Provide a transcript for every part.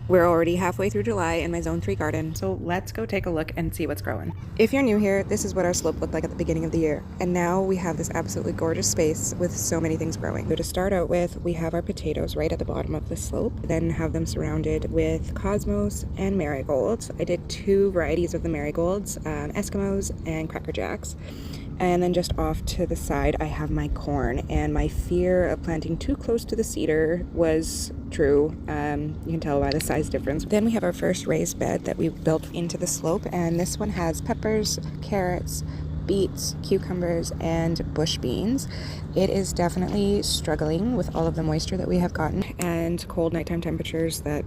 We're already halfway through July in my Zone 3 garden, so let's go take a look and see what's growing. If you're new here, this is what our slope looked like at the beginning of the year. And now we have this absolutely gorgeous space with so many things growing. So to start out with, we have our potatoes right at the bottom of the slope, then have them surrounded with cosmos and marigolds. I did 2 varieties of the marigolds, Eskimos and Cracker Jacks. And then just off to the side, I have my corn, and my fear of planting too close to the cedar was true. You can tell by the size difference. Then we have our first raised bed that we built into the slope, and this one has peppers, carrots, beets, cucumbers, and bush beans. It is definitely struggling with all of the moisture that we have gotten and cold nighttime temperatures that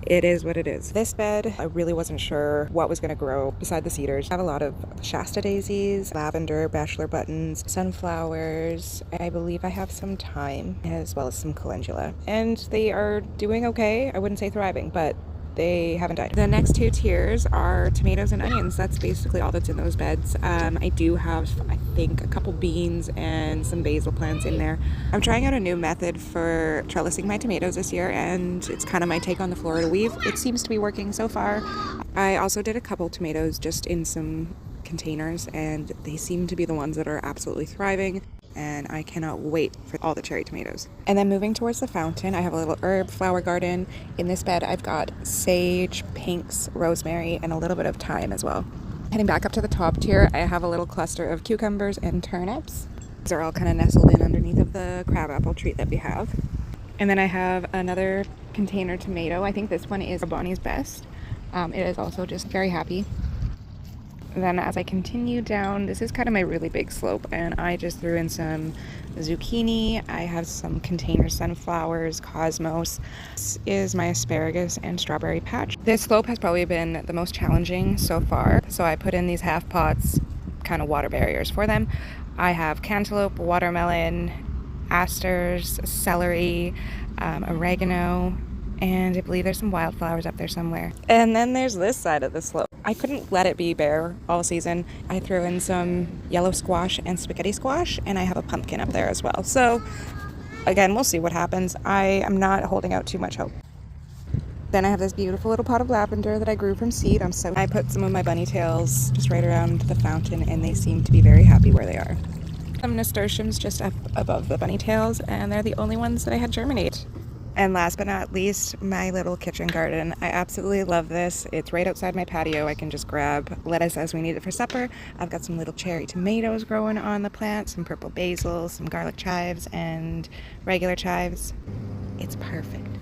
it is what it is. This bed, I really wasn't sure what was going to grow beside the cedars. I have a lot of Shasta daisies, lavender, bachelor buttons, sunflowers. I believe I have some thyme as well as some calendula. And they are doing okay. I wouldn't say thriving, but they haven't died. The next 2 tiers are tomatoes and onions. That's basically all that's in those beds. I do have, I think, a couple beans and some basil plants in there. I'm trying out a new method for trellising my tomatoes this year, and it's kind of my take on the Florida weave. It seems to be working so far. I also did a couple tomatoes just in some containers, and they seem to be the ones that are absolutely thriving. And I cannot wait for all the cherry tomatoes. And then moving towards the fountain, I have a little herb flower garden. In this bed, I've got sage, pinks, rosemary, and a little bit of thyme as well. Heading back up to the top tier, I have a little cluster of cucumbers and turnips. These are all kind of nestled in underneath of the crabapple tree that we have. And then I have another container tomato. I think this one is Bonnie's Best. It is also just very happy. Then as I continue down, this is kind of my really big slope, and I just threw in some zucchini. I have some container sunflowers, cosmos. This is my asparagus and strawberry patch. This slope has probably been the most challenging so far, so I put in these half pots, kind of water barriers for them. I have cantaloupe, watermelon, asters, celery, oregano, and I believe there's some wildflowers up there somewhere. And then there's this side of the slope. I couldn't let it be bare all season. I threw in some yellow squash and spaghetti squash, and I have a pumpkin up there as well. So again, we'll see what happens. I am not holding out too much hope. Then I have this beautiful little pot of lavender that I grew from seed. I put some of my bunny tails just right around the fountain, and they seem to be very happy where they are. Some nasturtiums just up above the bunny tails, and they're the only ones that I had germinate. And last but not least, my little kitchen garden. I absolutely love this. It's right outside my patio. I can just grab lettuce as we need it for supper. I've got some little cherry tomatoes growing on the plant, some purple basil, some garlic chives, and regular chives. It's perfect.